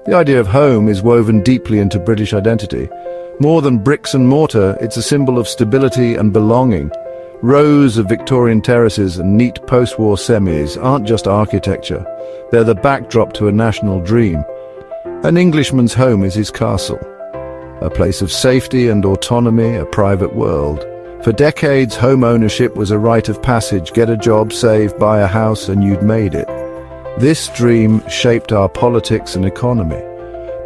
The idea of home is woven deeply into British identity. More than bricks and mortar, it's a symbol of stability and belonging. Rows of Victorian terraces and neat post-war semis aren't just architecture. They're the backdrop to a national dream. An Englishman's home is his castle. A place of safety and autonomy, a private world. For decades, home ownership was a rite of passage. Get a job, save, buy a house, and you'd made it. This dream shaped our politics and economy.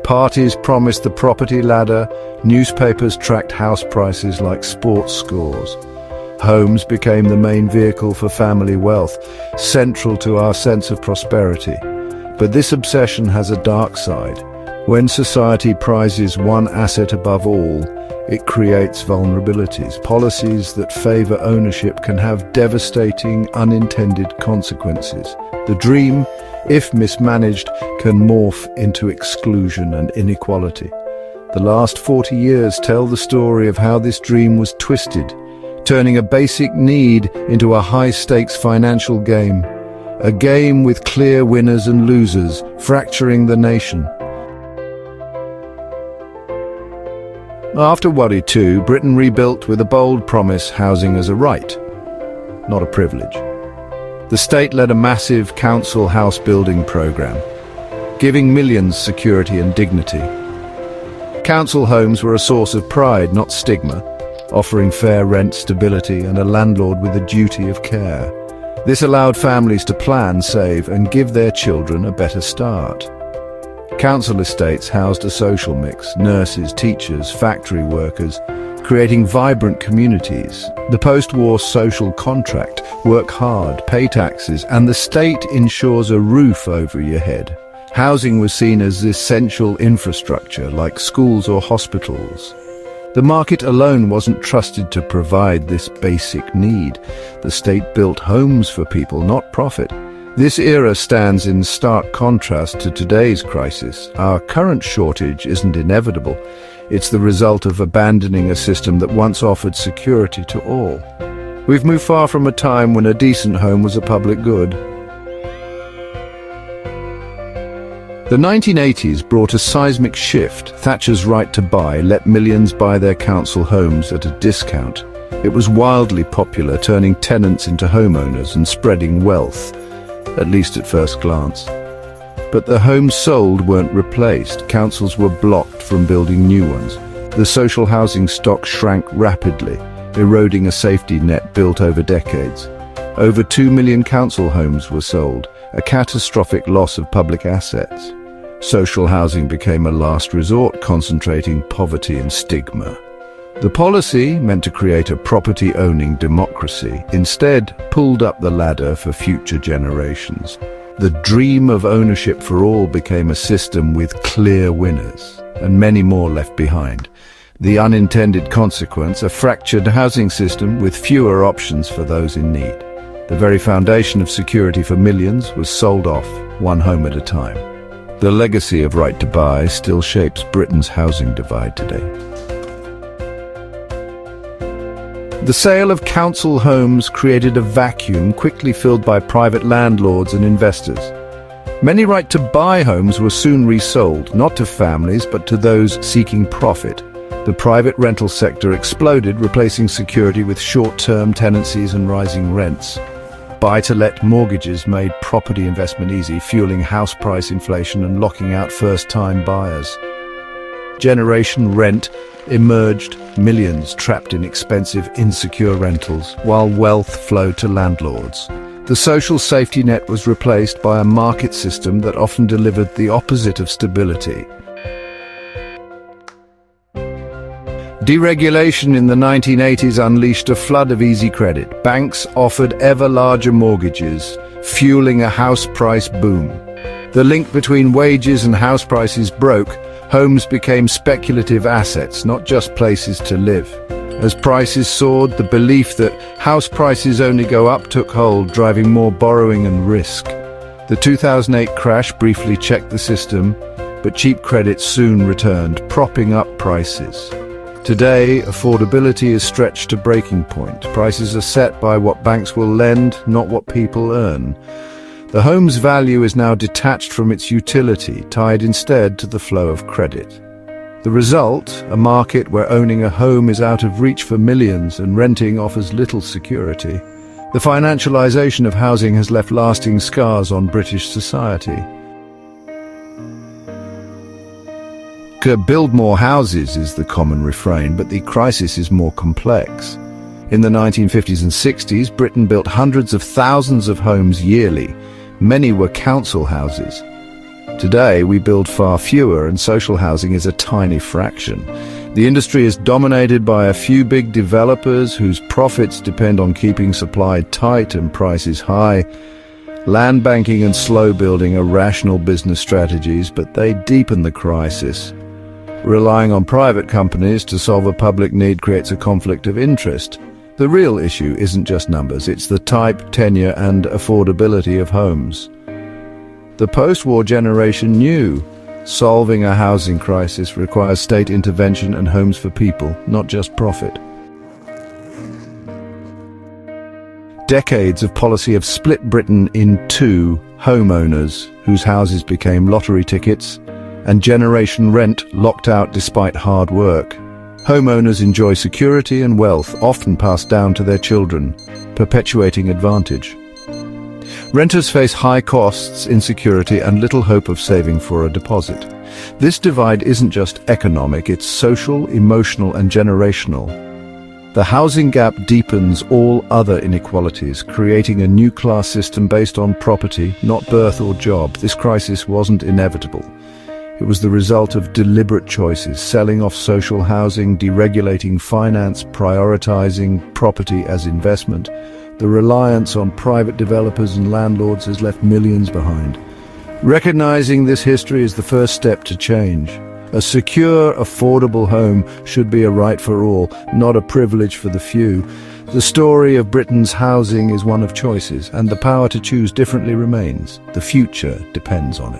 Parties promised the property ladder, newspapers tracked house prices like sports scores. Homes became the main vehicle for family wealth, central to our sense of prosperity. But this obsession has a dark side. When society prizes one asset above all, it creates vulnerabilities. Policies that favor ownership can have devastating, unintended consequences. The dream, if mismanaged, can morph into exclusion and inequality. The last 40 years tell the story of how this dream was twisted, turning a basic need into a high-stakes financial game. A game with clear winners and losers, fracturing the nation. After World War II, Britain rebuilt with a bold promise: housing as a right, not a privilege. The state led a massive council house building program, giving millions security and dignity. Council homes were a source of pride, not stigma, offering fair rent stability and a landlord with a duty of care. This allowed families to plan, save, and give their children a better start. Council estates housed a social mix: nurses, teachers, factory workers, creating vibrant communities. The post-war social contract: work hard, pay taxes, and the state ensures a roof over your head. Housing was seen as essential infrastructure, like schools or hospitals. The market alone wasn't trusted to provide this basic need. The state built homes for people, not profit. This era stands in stark contrast to today's crisis. Our current shortage isn't inevitable. It's the result of abandoning a system that once offered security to all. We've moved far from a time when a decent home was a public good. The 1980s brought a seismic shift. Thatcher's right to buy let millions buy their council homes at a discount. It was wildly popular, turning tenants into homeowners and spreading wealth, at least at first glance. But the homes sold weren't replaced. Councils were blocked from building new ones. The social housing stock shrank rapidly, eroding a safety net built over decades. Over 2 million council homes were sold, a catastrophic loss of public assets. Social housing became a last resort, concentrating poverty and stigma. The policy, meant to create a property-owning democracy, instead pulled up the ladder for future generations. The dream of ownership for all became a system with clear winners, and many more left behind. The unintended consequence: a fractured housing system with fewer options for those in need. The very foundation of security for millions was sold off, one home at a time. The legacy of right to buy still shapes Britain's housing divide today. The sale of council homes created a vacuum quickly filled by private landlords and investors. Many right-to-buy homes were soon resold, not to families but to those seeking profit. The private rental sector exploded, replacing security with short-term tenancies and rising rents. Buy-to-let mortgages made property investment easy, fueling house price inflation and locking out first-time buyers. Generation rent emerged, millions trapped in expensive, insecure rentals, while wealth flowed to landlords. The social safety net was replaced by a market system that often delivered the opposite of stability. Deregulation in the 1980s unleashed a flood of easy credit. Banks offered ever larger mortgages, fueling a house price boom. The link between wages and house prices broke. Homes became speculative assets, not just places to live. As prices soared, the belief that house prices only go up took hold, driving more borrowing and risk. The 2008 crash briefly checked the system, but cheap credit soon returned, propping up prices. Today, affordability is stretched to breaking point. Prices are set by what banks will lend, not what people earn. The home's value is now detached from its utility, tied instead to the flow of credit. The result, a market where owning a home is out of reach for millions and renting offers little security. The financialization of housing has left lasting scars on British society. Build more houses is the common refrain, but the crisis is more complex. In the 1950s and 60s, Britain built hundreds of thousands of homes yearly. Many were council houses. Today, we build far fewer, and social housing is a tiny fraction. The industry is dominated by a few big developers whose profits depend on keeping supply tight and prices high. Land banking and slow building are rational business strategies, but they deepen the crisis. Relying on private companies to solve a public need creates a conflict of interest. The real issue isn't just numbers, it's the type, tenure, and affordability of homes. The post-war generation knew solving a housing crisis requires state intervention and homes for people, not just profit. Decades of policy have split Britain in two: homeowners, whose houses became lottery tickets, and generation rent, locked out despite hard work. Homeowners enjoy security and wealth, often passed down to their children, perpetuating advantage. Renters face high costs, insecurity, and little hope of saving for a deposit. This divide isn't just economic, it's social, emotional, and generational. The housing gap deepens all other inequalities, creating a new class system based on property, not birth or job. This crisis wasn't inevitable. It was the result of deliberate choices: selling off social housing, deregulating finance, prioritizing property as investment. The reliance on private developers and landlords has left millions behind. Recognizing this history is the first step to change. A secure, affordable home should be a right for all, not a privilege for the few. The story of Britain's housing is one of choices, and the power to choose differently remains. The future depends on it.